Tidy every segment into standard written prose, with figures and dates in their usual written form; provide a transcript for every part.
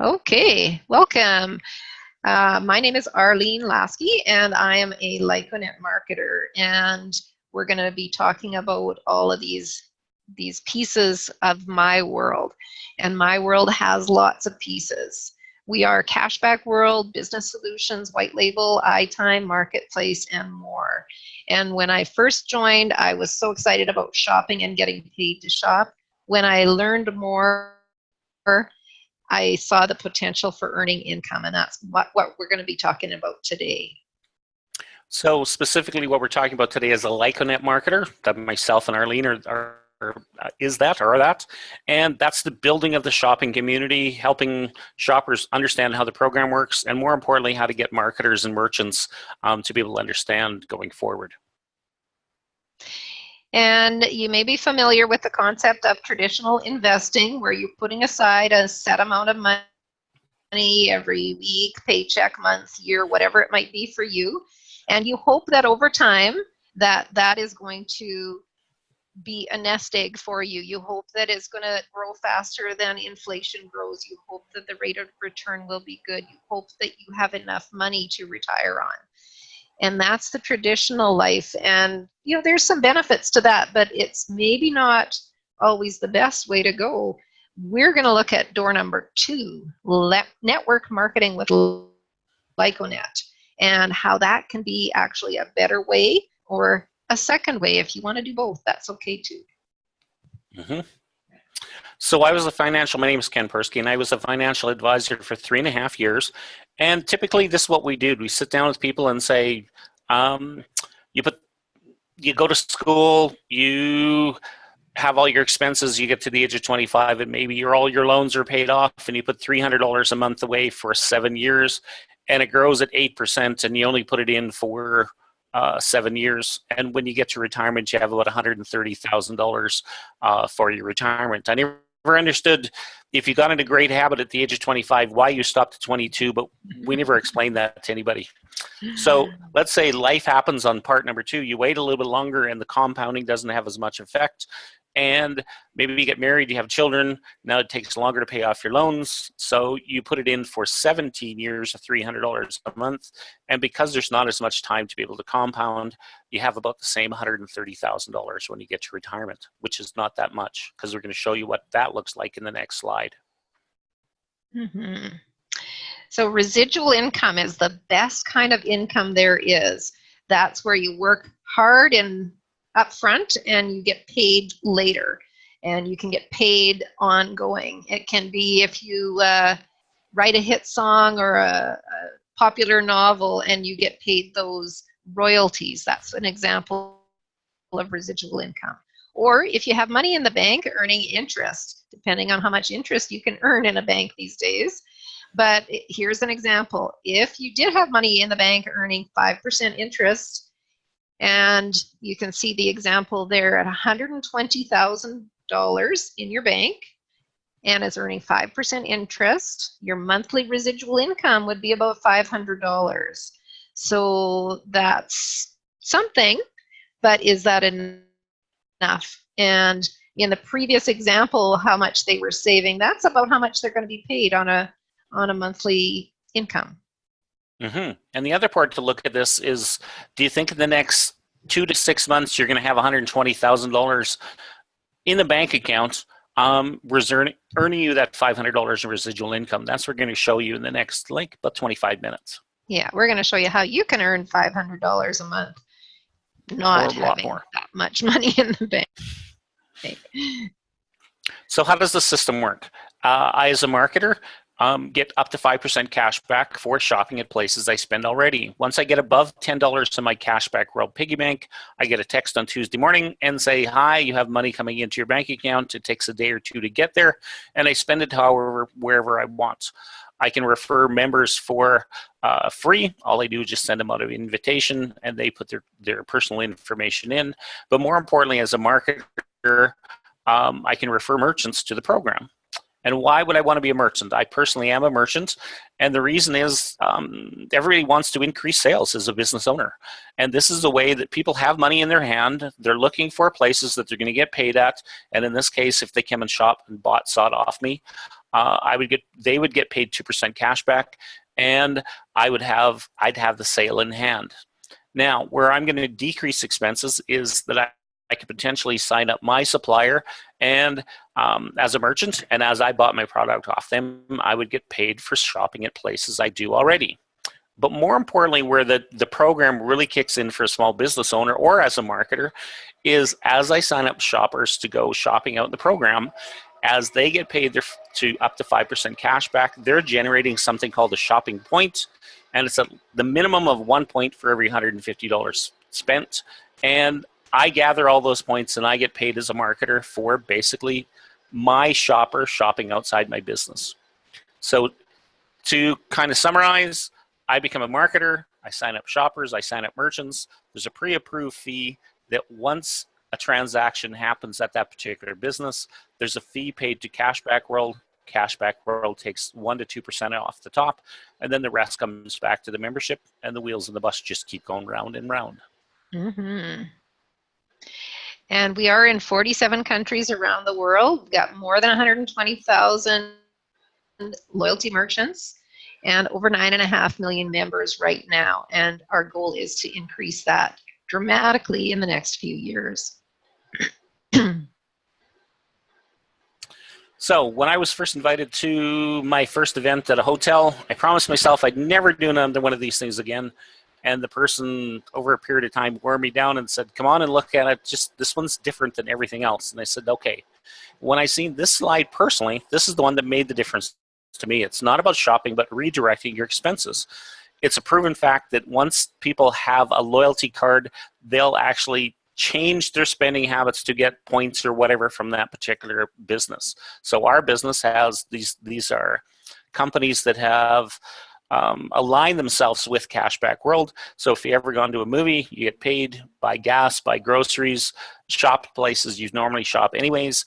Okay, welcome. My name is Arlene-Laskey, and I am a Lyconet marketer. And we're going to be talking about all of these pieces of my world. And my world has lots of pieces. We are Cashback World, Business Solutions, White Label, iTime, Marketplace, and more. And when I first joined, I was so excited about shopping and getting paid to shop. When I learned more, I saw the potential for earning income, and that's what we're going to be talking about today. So specifically what we're talking about today is a Lyconet marketer that myself and Arlene are that. And that's the building of the shopping community, helping shoppers understand how the program works, and more importantly, how to get marketers and merchants to be able to understand going forward. And you may be familiar with the concept of traditional investing, where you're putting aside a set amount of money every week, paycheck, month, year, whatever it might be for you. And you hope that over time that is going to be a nest egg for you. You hope that it's going to grow faster than inflation grows. You hope that the rate of return will be good. You hope that you have enough money to retire on. And that's the traditional life. And, there's some benefits to that, but it's maybe not always the best way to go. We're going to look at door number 2, network marketing with Lyconet, and how that can be actually a better way or a second way. If you want to do both, that's okay too. Mm-hmm. So my name is Ken Persky, and I was a financial advisor for 3.5 years. And typically this is what we do. We sit down with people and say, you go to school, you have all your expenses, you get to the age of 25, and maybe all your loans are paid off, and you put $300 a month away for 7 years, and it grows at 8%, and you only put it in for 7 years. And when you get to retirement, you have about $130,000 for your retirement. I never understood, if you got into a great habit at the age of 25, why you stopped at 22, but we never explained that to anybody. So let's say life happens on part number 2. You wait a little bit longer and the compounding doesn't have as much effect. And maybe you get married, you have children, now it takes longer to pay off your loans. So you put it in for 17 years of $300 a month. And because there's not as much time to be able to compound, you have about the same $130,000 when you get to retirement, which is not that much, because we're going to show you what that looks like in the next slide. Mm-hmm. So residual income is the best kind of income there is. That's where you work hard and up front and you get paid later, and you can get paid ongoing. It can be if you write a hit song or a popular novel and you get paid those royalties. That's an example of residual income. Or if you have money in the bank earning interest, depending on how much interest you can earn in a bank these days. But here's an example. If you did have money in the bank earning 5% interest, and you can see the example there at $120,000 in your bank, and is earning 5% interest, your monthly residual income would be about $500. So that's something, but is that enough? And in the previous example, how much they were saving, that's about how much they're going to be paid on a monthly income. Mm-hmm. And the other part to look at this is, do you think in the next 2 to 6 months you're going to have $120,000 in the bank account earning you that $500 in residual income? That's what we're going to show you in the next about 25 minutes. Yeah, we're going to show you how you can earn $500 a month, not having that much money in the bank. So how does the system work? I, as a marketer, get up to 5% cash back for shopping at places I spend already. Once I get above $10 in my Cashback World piggy bank, I get a text on Tuesday morning and say, hi, you have money coming into your bank account. It takes a day or 2 to get there, and I spend it wherever I want. I can refer members for free. All I do is just send them out an invitation, and they put their personal information in. But more importantly, as a marketer, I can refer merchants to the program. And why would I want to be a merchant? I personally am a merchant, and the reason is everybody wants to increase sales as a business owner. And this is a way that people have money in their hand. They're looking for places that they're going to get paid at, and in this case, if they come and shop and sought off me, they would get paid 2% cash back, and I'd have the sale in hand. Now, where I'm going to decrease expenses is that I could potentially sign up my supplier and as a merchant, and as I bought my product off them, I would get paid for shopping at places I do already. But more importantly, where the program really kicks in for a small business owner or as a marketer is as I sign up shoppers to go shopping out in the program, as they get paid to up to 5% cash back, they're generating something called a shopping point, and it's the minimum of 1 point for every $150 spent. And I gather all those points and I get paid as a marketer for basically my shopper shopping outside my business. So to kind of summarize, I become a marketer, I sign up shoppers, I sign up merchants. There's a pre-approved fee that once a transaction happens at that particular business, there's a fee paid to Cashback World. Cashback World takes 1 to 2% off the top, and then the rest comes back to the membership, and the wheels in the bus just keep going round and round. Mm-hmm. And we are in 47 countries around the world. We've got more than 120,000 loyalty merchants and over 9.5 million members right now. And our goal is to increase that dramatically in the next few years. So when I was first invited to my first event at a hotel, I promised myself I'd never do another one of these things again. And the person over a period of time wore me down and said, come on and look at it. Just this one's different than everything else. And I said, okay. When I seen this slide personally, this is the one that made the difference to me. It's not about shopping, but redirecting your expenses. It's a proven fact that once people have a loyalty card, they'll actually change their spending habits to get points or whatever from that particular business. So our business has these are companies that have align themselves with Cashback World. So if you ever gone to a movie, you get paid, buy gas, buy groceries, shop places you normally shop anyways,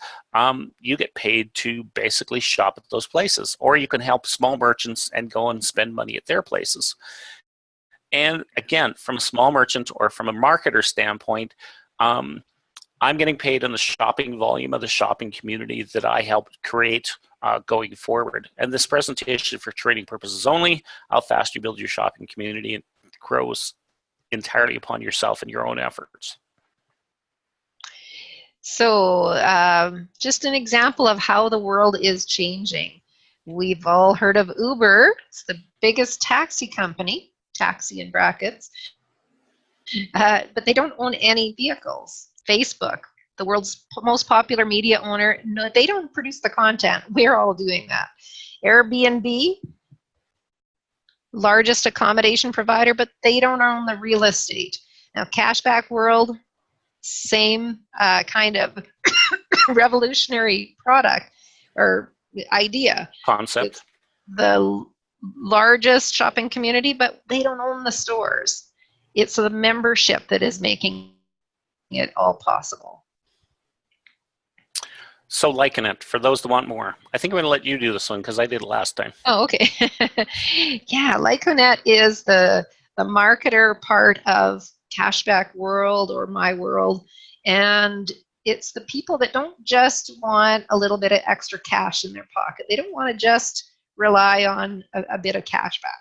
you get paid to basically shop at those places. Or you can help small merchants and go and spend money at their places. And again, from a small merchant or from a marketer standpoint, I'm getting paid on the shopping volume of the shopping community that I helped create going forward. And this presentation for training purposes only. How fast you build your shopping community, and grows entirely upon yourself and your own efforts. So just an example of how the world is changing. We've all heard of Uber. It's the biggest taxi company, taxi in brackets, but they don't own any vehicles. Facebook, the world's most popular media owner, no, they don't produce the content. We're all doing that. Airbnb, largest accommodation provider, but they don't own the real estate. Now, Cashback World, same kind of revolutionary product or idea. Concept. It's the largest shopping community, but they don't own the stores. It's the membership that is making it all possible. So liking it, for those that want more. I think I'm going to let you do this one because I did it last time. Oh, okay. Yeah, Lyconet is the marketer part of Cashback World or My World, and it's the people that don't just want a little bit of extra cash in their pocket. They don't want to just rely on a bit of cash back.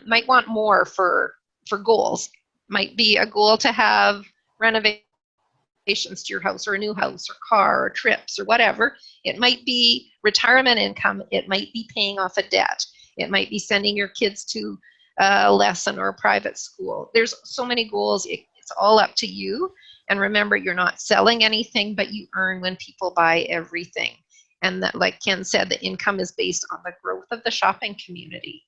Might want more for goals. Might be a goal to have renovations to your house or a new house or car or trips or whatever. It might be retirement income. It might be paying off a debt. It might be sending your kids to a lesson or a private school. There's so many goals. It's all up to you. And remember, you're not selling anything, but you earn when people buy everything. And that, like Ken said, the income is based on the growth of the shopping community.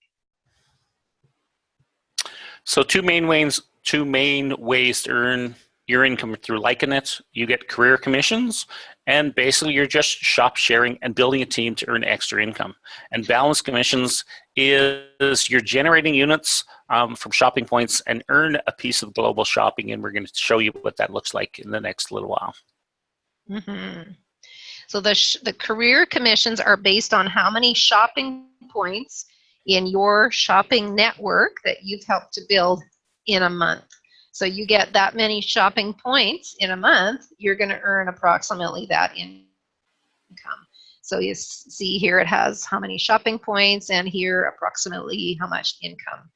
So two main ways to earn your income through Lyconet. You get career commissions, and basically you're just shop sharing and building a team to earn extra income. And balanced commissions is you're generating units from shopping points and earn a piece of global shopping, and we're going to show you what that looks like in the next little while. Mm-hmm. So the career commissions are based on how many shopping points in your shopping network that you've helped to build in a month. So you get that many shopping points in a month, you're going to earn approximately that income. So you see here it has how many shopping points, and here approximately how much income.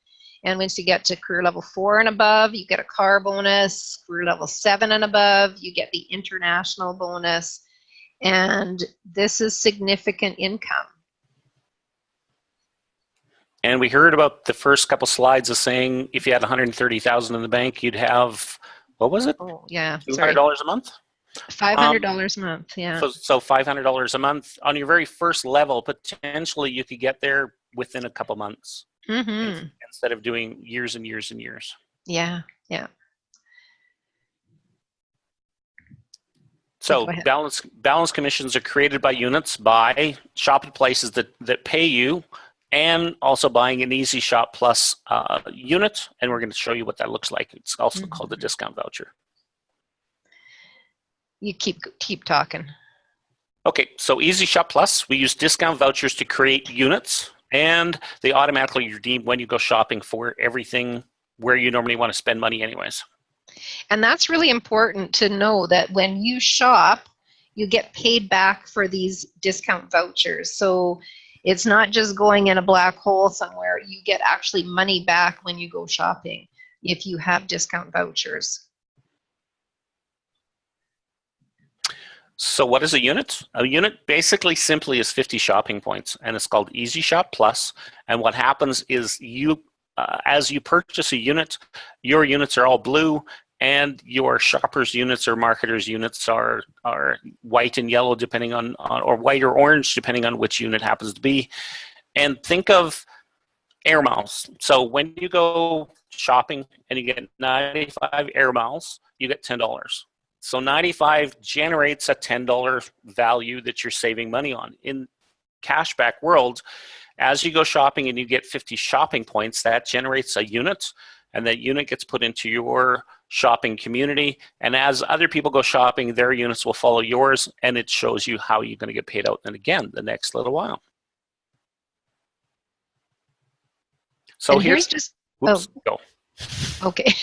And once you get to career level 4 and above, you get a car bonus. Career level 7 and above, you get the international bonus. And this is significant income. And we heard about the first couple slides of saying if you had 130,000 in the bank, you'd have, what was it? Oh, yeah. $200 a month? $500 a month, yeah. So $500 a month. On your very first level, potentially you could get there within a couple months. Mm-hmm. Instead of doing years and years and years. Yeah, yeah. So balance commissions are created by units, by shopping places that pay you, and also buying an Easy Shop Plus unit, and we're going to show you what that looks like. It's also called the discount voucher. You keep talking. Okay, so Easy Shop Plus, we use discount vouchers to create units, and they automatically redeem when you go shopping for everything where you normally want to spend money anyways. And that's really important to know, that when you shop, you get paid back for these discount vouchers. So it's not just going in a black hole somewhere. You get actually money back when you go shopping if you have discount vouchers. So what is a unit? A unit basically simply is 50 shopping points, and it's called Easy Shop Plus. And what happens is you, as you purchase a unit, your units are all blue, and your shoppers' units or marketers' units are white and yellow, depending on, or white or orange, depending on which unit happens to be. And think of air miles. So when you go shopping and you get 95 air miles, you get $10. So 95 generates a $10 value that you're saving money on. In cashback world, as you go shopping and you get 50 shopping points, that generates a unit, and that unit gets put into your shopping community. And as other people go shopping, their units will follow yours, and it shows you how you're going to get paid out. And again, the next little while. So and here's just, go. Okay,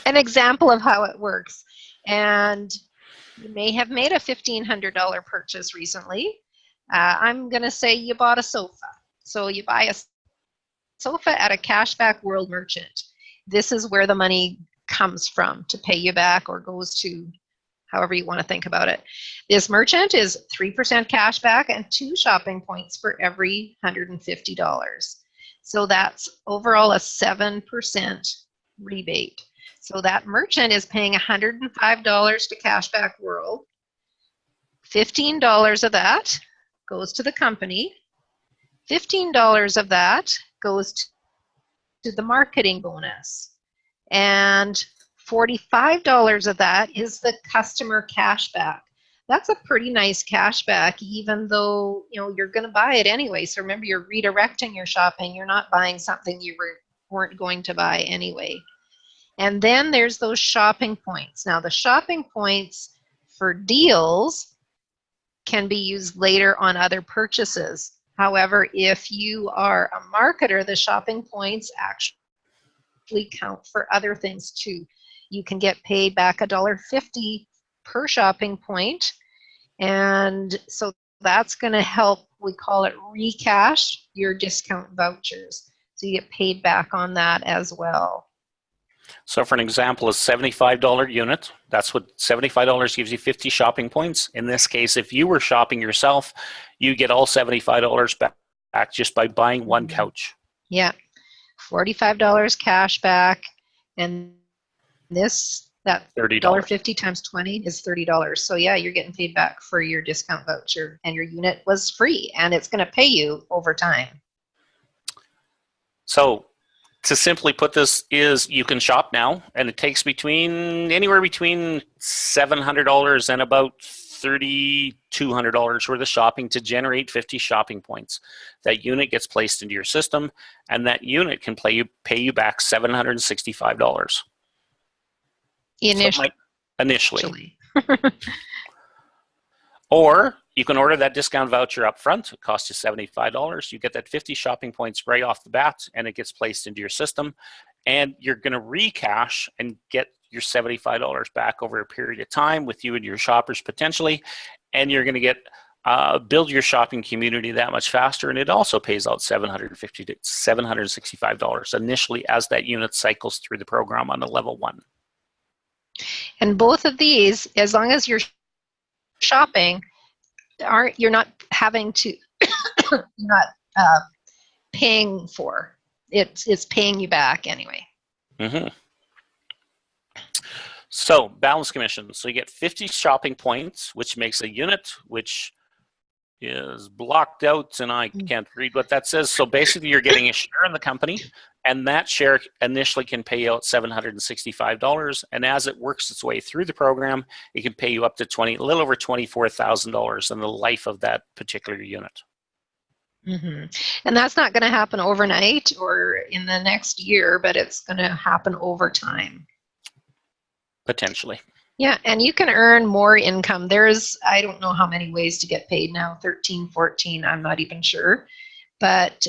an example of how it works. And you may have made a $1,500 purchase recently. I'm going to say you bought a sofa. So you buy a sofa at a cashback world merchant. This is where the money comes from to pay you back, or goes to, however you want to think about it. This merchant is 3% cashback and 2 shopping points for every $150. So that's overall a 7% rebate. So that merchant is paying $105 to Cashback World. $15 of that goes to the company. $15 of that goes to the marketing bonus. And $45 of that is the customer cashback. That's a pretty nice cashback, even though you're going to buy it anyway. So remember, you're redirecting your shopping. You're not buying something you weren't going to buy anyway. And then there's those shopping points. Now the shopping points for deals can be used later on other purchases. However, if you are a marketer, the shopping points actually count for other things too. You can get paid back $1.50 per shopping point. And so that's going to help, we call it recash your discount vouchers. So you get paid back on that as well. So for an example, a $75 unit, that's what $75 gives you 50 shopping points. In this case, if you were shopping yourself, you get all $75 back just by buying one couch. Yeah, $45 cash back, and that $1.50 times 20 is $30. So yeah, you're getting paid back for your discount voucher, and your unit was free, and it's going to pay you over time. So to simply put this is, you can shop now, and it takes anywhere between $700 and about $3,200 worth of shopping to generate 50 shopping points. That unit gets placed into your system, and that unit can pay you back $765. Initially. Or you can order that discount voucher up front. It costs you $75. You get that 50 shopping points right off the bat, and it gets placed into your system. And you're going to recash and get your $75 back over a period of time with you and your shoppers potentially. And you're going to get build your shopping community that much faster, and it also pays out $750 to $765 initially as that unit cycles through the program on the level 1. And both of these, as long as you're shopping, you're not having to, you're not paying for. It's paying you back anyway. Mm-hmm. So balance commission. So you get 50 shopping points, which makes a unit, which is blocked out, and I can't read what that says. So basically you're getting a share in the company, and that share initially can pay out $765. And as it works its way through the program, it can pay you up to a little over $24,000 in the life of that particular unit. Mm-hmm. And that's not going to happen overnight or in the next year, but it's going to happen over time. Potentially. Yeah, and you can earn more income. There's, I don't know how many ways to get paid now, 13, 14, I'm not even sure. But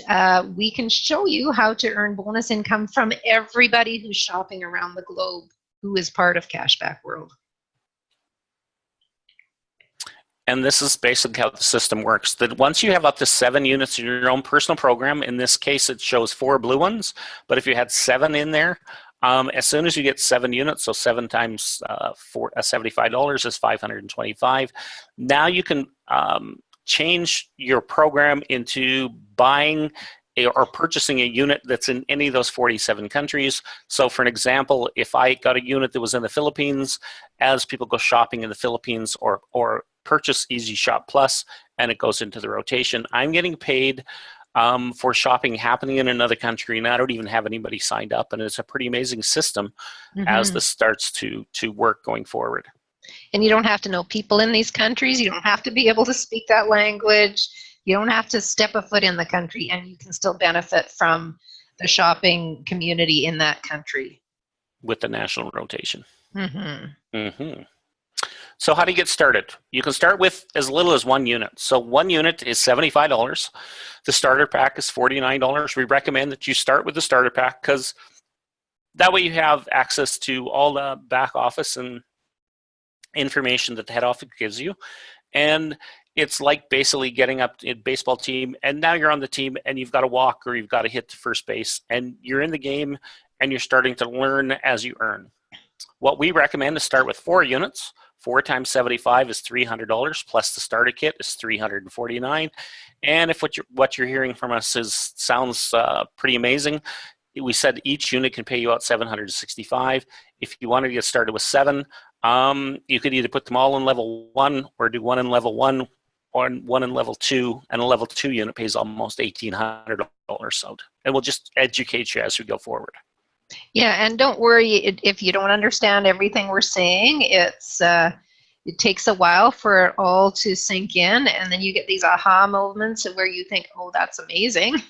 we can show you how to earn bonus income from everybody who's shopping around the globe who is part of Cashback World. And this is basically how the system works. That once you have up to 7 units in your own personal program, in this case it shows 4 blue ones, but if you had 7 in there, as soon as you get 7 units, so 7 times $75 is $525. Now you can change your program into buying or purchasing a unit that's in any of those 47 countries. So for an example, if I got a unit that was in the Philippines, as people go shopping in the Philippines or purchase Easy Shop Plus and it goes into the rotation, I'm getting paid for shopping happening in another country, and I don't even have anybody signed up, and it's a pretty amazing system as this starts to work going forward. And you don't have to know people in these countries. You don't have to be able to speak that language. You don't have to step a foot in the country, and you can still benefit from the shopping community in that country. With the national rotation. Mm-hmm. Mm-hmm. So how do you get started? You can start with as little as 1 unit. So 1 unit is $75. The starter pack is $49. We recommend that you start with the starter pack because that way you have access to all the back office and information that the head office gives you. And it's like basically getting up in a baseball team, and now you're on the team and you've got to walk or you've got to hit to first base, and you're in the game and you're starting to learn as you earn. What we recommend is start with 4 units. 4 times 75 is $300, plus the starter kit is $349. And if what you're hearing from us sounds pretty amazing, we said each unit can pay you out $765. If you wanted to get started with 7, you could either put them all in level 1 or do 1 in level 1 or 1 in level 2, and a level 2 unit pays almost $1,800 out. And we'll just educate you as we go forward. Yeah, and don't worry if you don't understand everything we're saying. It takes a while for it all to sink in, and then you get these aha moments where you think, oh, that's amazing.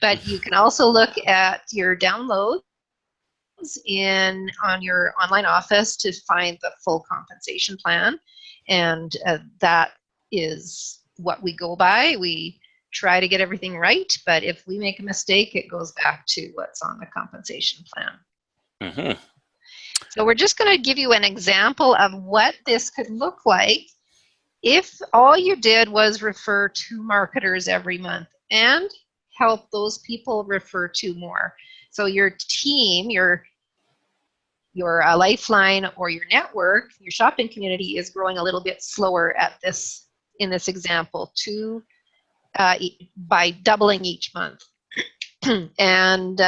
But you can also look at your downloads on your online office to find the full compensation plan, and that is what we go by. We try to get everything right, but if we make a mistake, it goes back to what's on the compensation plan. Mm-hmm. So we're just going to give you an example of what this could look like if all you did was refer 2 marketers every month and help those people refer 2 more. So your team, your lifeline or your network, your shopping community is growing a little bit slower in this example, by doubling each month. And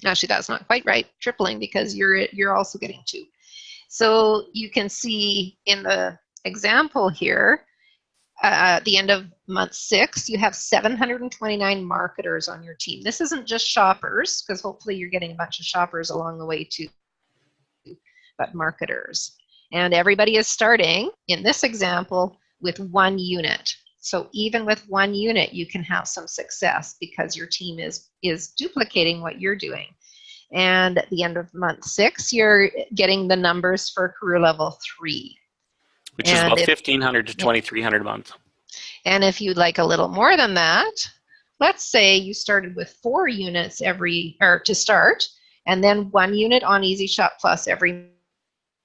actually that's not quite right, tripling, because you're also getting 2. So you can see in the example here, at the end of month 6, you have 729 marketers on your team. This isn't just shoppers, because hopefully you're getting a bunch of shoppers along the way too, but marketers. And everybody is starting, in this example, with 1 unit. So even with 1 unit, you can have some success because your team is duplicating what you're doing. And at the end of month 6, you're getting the numbers for career level 3. Which is about $1,500 to $2,300 a month. And if you'd like a little more than that, let's say you started with 4 units to start, and then 1 unit on Easy Shop Plus every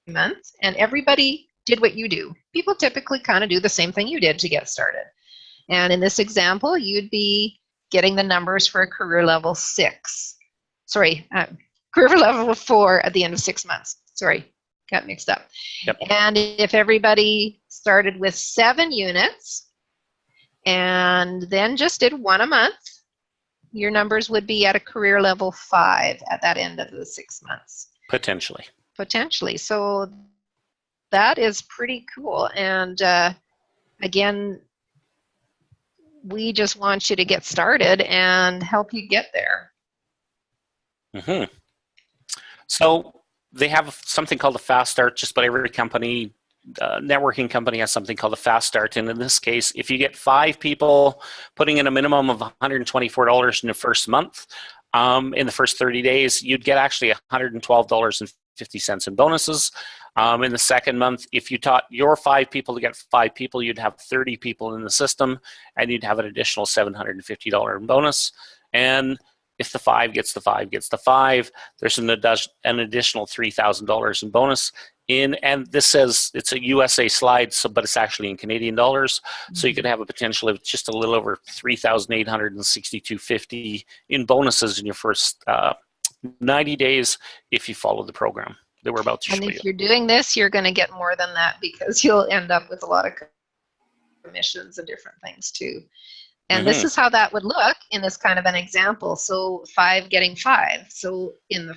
month, and everybody did what you do. People typically kind of do the same thing you did to get started. And in this example, you'd be getting the numbers for a career level 6. Sorry, career level 4 at the end of 6 months. Sorry, got mixed up. Yep. And if everybody started with 7 units and then just did 1 a month, your numbers would be at a career level 5 at that end of the 6 months. Potentially. Potentially. So that is pretty cool. And again, we just want you to get started and help you get there. Mm-hmm. So they have something called a fast start. Just about every company, networking company has something called a fast start. And in this case, if you get 5 people putting in a minimum of $124 in the first month, in the first 30 days, you'd get actually $112.50 in bonuses. In the second month, if you taught your 5 people to get 5 people, you'd have 30 people in the system, and you'd have an additional $750 in bonus. And if the 5 gets the 5 gets the 5, there's an additional $3,000 in bonus. And this says it's a USA slide, but it's actually in Canadian dollars. Mm-hmm. So you could have a potential of just a little over $3,862.50 in bonuses in your first 90 days if you follow the program that we're about to show you. And if you're doing this, you're going to get more than that, because you'll end up with a lot of commissions and different things too. And this is how that would look in this kind of an example. So 5 getting 5. So in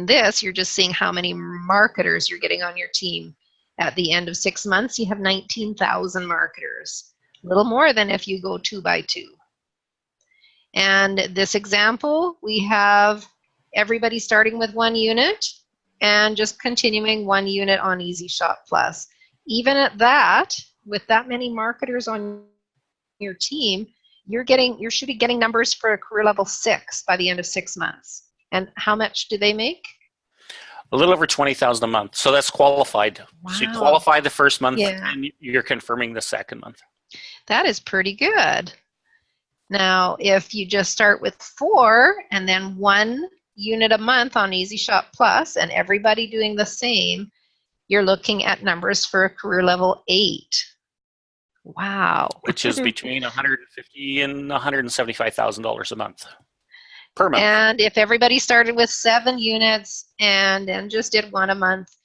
this, you're just seeing how many marketers you're getting on your team. At the end of 6 months, you have 19,000 marketers, a little more than if you go 2 by 2. And this example, we have everybody starting with 1 unit and just continuing 1 unit on Easy Shop Plus. Even at that, with that many marketers on your team, you should be getting numbers for a career level 6 by the end of 6 months. And how much do they make? A little over $20,000 a month. So that's qualified. Wow. So you qualify the first month, Yeah. and you're confirming the second month. That is pretty good. Now, if you just start with 4 and then 1 unit a month on Easy Shop Plus, and everybody doing the same, you're looking at numbers for a career level 8. Wow. Which is between $150,000 and $175,000 a month. Per month. And if everybody started with 7 units and then just did 1 a month,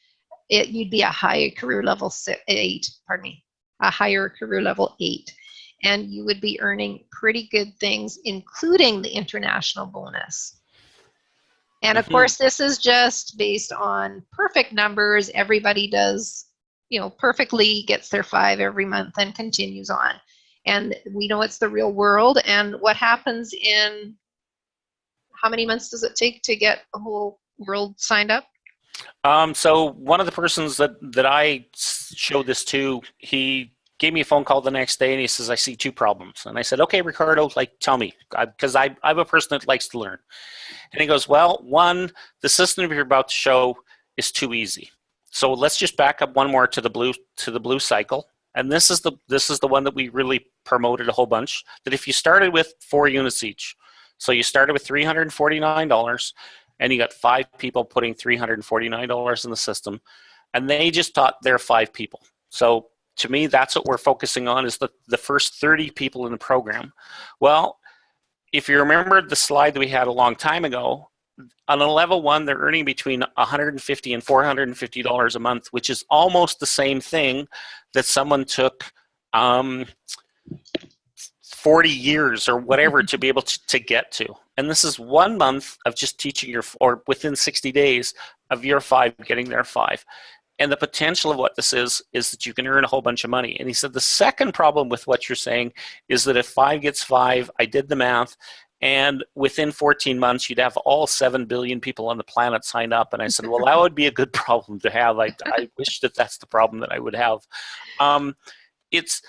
you'd be a higher career level 8. Pardon me, a higher career level 8, and you would be earning pretty good things, including the international bonus. And of course, this is just based on perfect numbers. Everybody does, perfectly, gets their 5 every month and continues on. And we know it's the real world. And what happens in how many months does it take to get a whole world signed up? So one of the persons that I showed this to, he gave me a phone call the next day, and he says, I see 2 problems. And I said, okay, Ricardo, tell me, because I'm a person that likes to learn. And he goes, well, 1, the system you're about to show is too easy. So let's just back up one more to the blue cycle. And this is the one that we really promoted a whole bunch, that if you started with 4 units each, so you started with $349, and you got 5 people putting $349 in the system, and they just taught their 5 people. So to me, that's what we're focusing on, is the first 30 people in the program. Well, if you remember the slide that we had a long time ago, on a level 1, they're earning between $150 and $450 a month, which is almost the same thing that someone took 40 years or whatever to be able to get to. And this is 1 month of just teaching or within 60 days of your 5 getting their 5. And the potential of what this is that you can earn a whole bunch of money. And he said the second problem with what you're saying is that if 5 gets 5, I did the math, and within 14 months, you'd have all 7 billion people on the planet signed up. And I said, well, that would be a good problem to have. I wish that's the problem that I would have. It's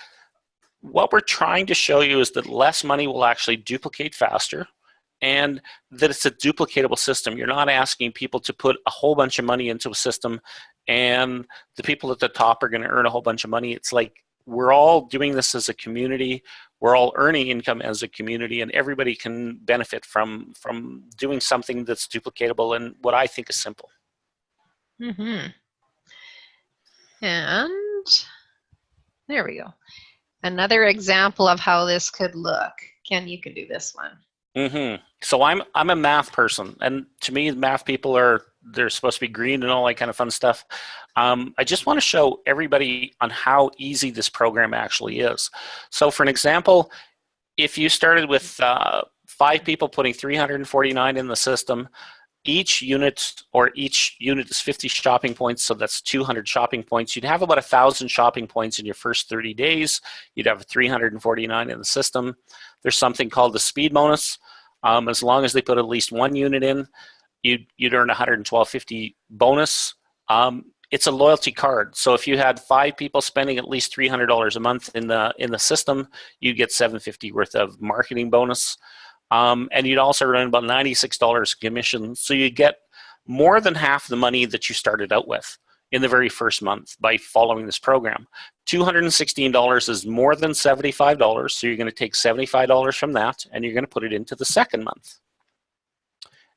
what we're trying to show you is that less money will actually duplicate faster, and that it's a duplicatable system. You're not asking people to put a whole bunch of money into a system, and the people at the top are going to earn a whole bunch of money. It's like we're all doing this as a community. We're all earning income as a community, and everybody can benefit from doing something that's duplicatable and what I think is simple. Mm-hmm. And there we go. Another example of how this could look. Ken, you can do this one. So I'm a math person, and to me, math people they're supposed to be green and all that kind of fun stuff. I just want to show everybody on how easy this program actually is. So for an example, if you started with 5 people putting 349 in the system, each unit is 50 shopping points, so that's 200 shopping points. You'd have about 1,000 shopping points in your first 30 days. You'd have 349 in the system. There's something called the speed bonus. As long as they put at least 1 unit in, you'd earn 112.50 bonus. It's a loyalty card, so if you had 5 people spending at least $300 a month in the system, you'd get $750 worth of marketing bonus. And you'd also earn about $96 commission, so you get more than half the money that you started out with in the very first month by following this program. $216 is more than $75, so you're going to take $75 from that, and you're going to put it into the second month.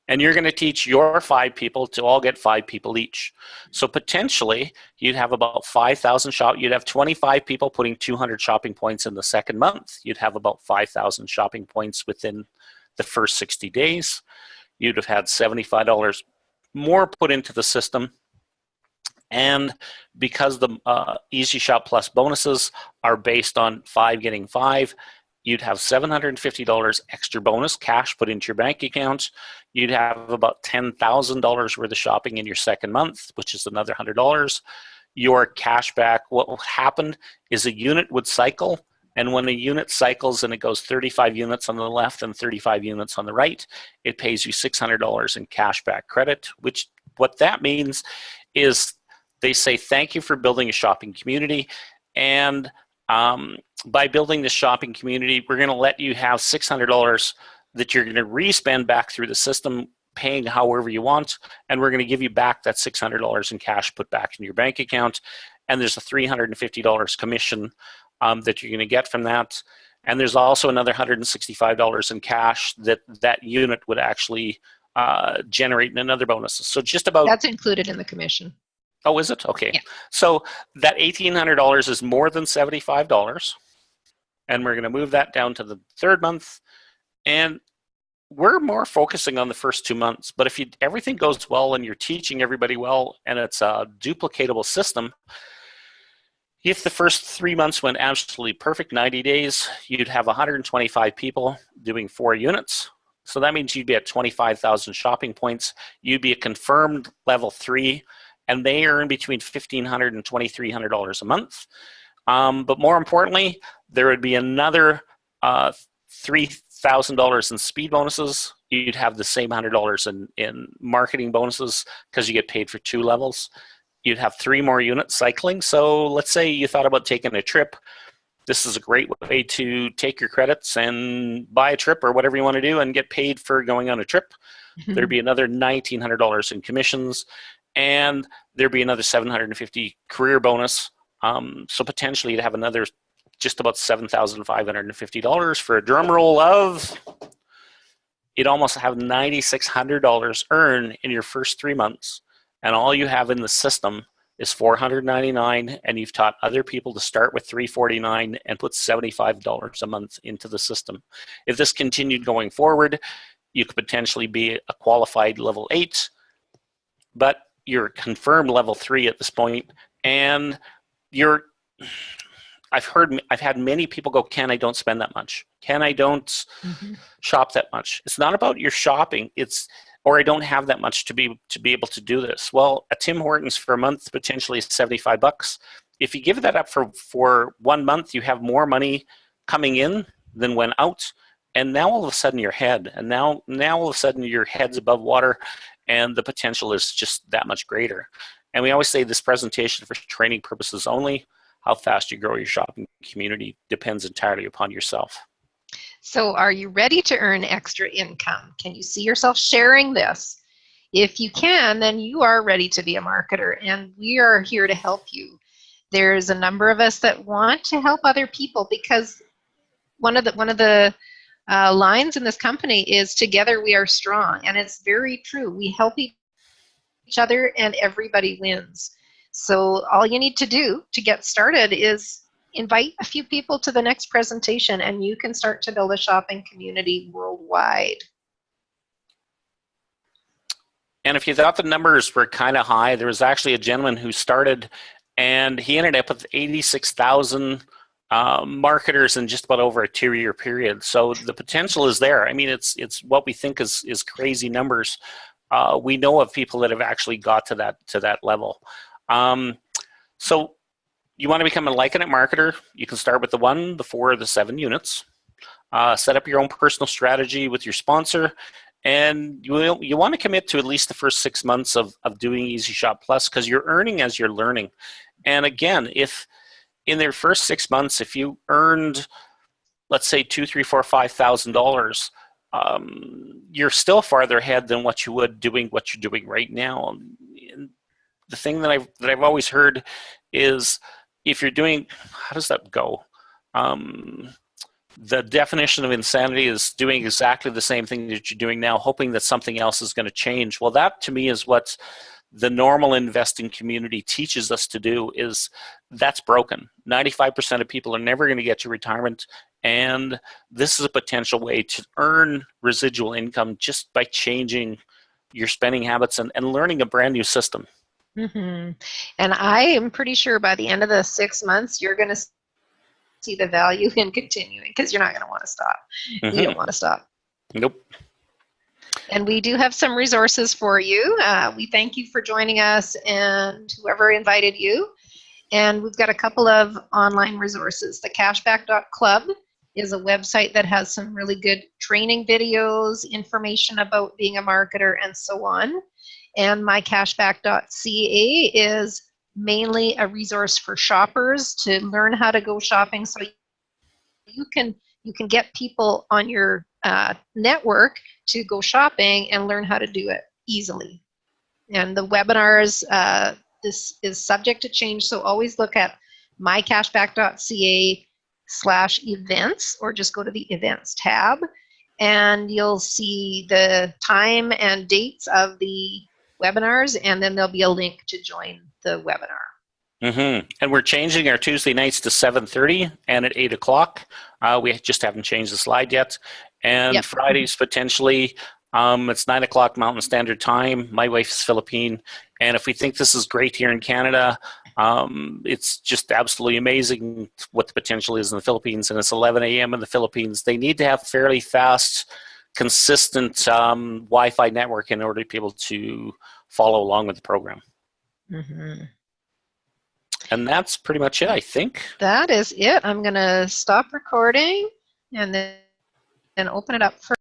And you're going to teach your 5 people to all get 5 people each. So potentially, you'd have about 5,000 you'd have 25 people putting 200 shopping points in the second month. You'd have about 5,000 shopping points within the first 60 days. You'd have had $75 more put into the system. And because the Easy Shop Plus bonuses are based on 5 getting 5, you'd have $750 extra bonus cash put into your bank account. You'd have about $10,000 worth of shopping in your second month, which is another $100. Your cash back, what happened is a unit would cycle, and when a unit cycles and it goes 35 units on the left and 35 units on the right, it pays you $600 in cash back credit, which what that means is they say thank you for building a shopping community, and by building this shopping community, we're going to let you have $600 that you're going to re-spend back through the system, paying however you want, and we're going to give you back that $600 in cash put back in your bank account, and there's a $350 commission that you're going to get from that, and there's also another $165 in cash that unit would actually generate in another bonus. So just about... That's included in the commission. Oh, is it? Okay. Yeah. So that $1,800 is more than $75, and we're going to move that down to the third month, and we're more focusing on the first 2 months. But if everything goes well and you're teaching everybody well and it's a duplicatable system, if the first 3 months went absolutely perfect, 90 days, you'd have 125 people doing 4 units. So that means you'd be at 25,000 shopping points. You'd be a confirmed level 3, and they earn between $1,500 and $2,300 a month. But more importantly, there would be another $3,000 in speed bonuses. You'd have the same $100 in marketing bonuses because you get paid for 2 levels. You'd have 3 more units cycling. So let's say you thought about taking a trip. This is a great way to take your credits and buy a trip or whatever you want to do and get paid for going on a trip. There'd be another $1,900 in commissions, and there'd be another $750 career bonus. So potentially you'd have another just about $7,550 for a drum roll of, you'd almost have $9,600 earned in your first 3 months. And all you have in the system is $499, and you've taught other people to start with $349 and put $75 a month into the system. If this continued going forward, you could potentially be a qualified level 8, but you're confirmed level 3 at this point, and I've had many people go, Ken, I don't spend that much. Ken, I don't shop that much. It's not about your shopping. Or I don't have that much to be able to do this. Well, a Tim Hortons for a month potentially is $75. If you give that up for 1 month, you have more money coming in than went out, and now all of a sudden you're ahead, and now all of a sudden your head's above water, and the potential is just that much greater. And we always say this presentation for training purposes only. How fast you grow your shopping community depends entirely upon yourself. So are you ready to earn extra income? Can you see yourself sharing this? If you can, then you are ready to be a marketer, and we are here to help you. There's a number of us that want to help other people, because one of the lines in this company is together we are strong, and it's very true. We help each other and everybody wins. So all you need to do to get started is invite a few people to the next presentation, and you can start to build a shopping community worldwide. And if you thought the numbers were kind of high, there was actually a gentleman who started, and he ended up with 86,000 marketers in just about over a 2-year period. So the potential is there. I mean, it's what we think is crazy numbers. We know of people that have actually got to that level. So you want to become a like-it marketer, you can start with the 1, the 4, or the 7 units. Set up your own personal strategy with your sponsor, and you want to commit to at least the first 6 months of doing Easy Shop Plus, because you're earning as you're learning. And again, if in their first 6 months, if you earned, let's say, $2,000, $3,000, $4,000, $5,000, you're still farther ahead than what you would doing what you're doing right now. And the thing that I've always heard is, if you're doing, how does that go? The definition of insanity is doing exactly the same thing that you're doing now, hoping that something else is going to change. Well, that to me is what the normal investing community teaches us to do. Is that's broken. 95% of people are never going to get to retirement, and this is a potential way to earn residual income just by changing your spending habits and learning a brand new system. Mm-hmm. And I am pretty sure by the end of the 6 months, you're going to see the value in continuing, because you're not going to want to stop. Mm-hmm. You don't want to stop. Nope. And we do have some resources for you. We thank you for joining us and whoever invited you. And we've got a couple of online resources. The cashback.club is a website that has some really good training videos, information about being a marketer, and so on. And mycashback.ca is mainly a resource for shoppers to learn how to go shopping, so you can get people on your network to go shopping and learn how to do it easily. And the webinars, this is subject to change, so always look at mycashback.ca/events, or just go to the events tab, and you'll see the time and dates of the webinars, and then there'll be a link to join the webinar. Mm-hmm. And we're changing our Tuesday nights to 7:30 and at 8 o'clock. We just haven't changed the slide yet. And Yep. Fridays potentially, it's 9 o'clock Mountain Standard Time. My wife's Philippine, and if we think this is great here in Canada, it's just absolutely amazing what the potential is in the Philippines, and it's 11 a.m. in the Philippines. They need to have fairly fast, consistent Wi-Fi network in order to be able to follow along with the program. Mm-hmm. And that's pretty much it, I think. That is it. I'm going to stop recording and then open it up for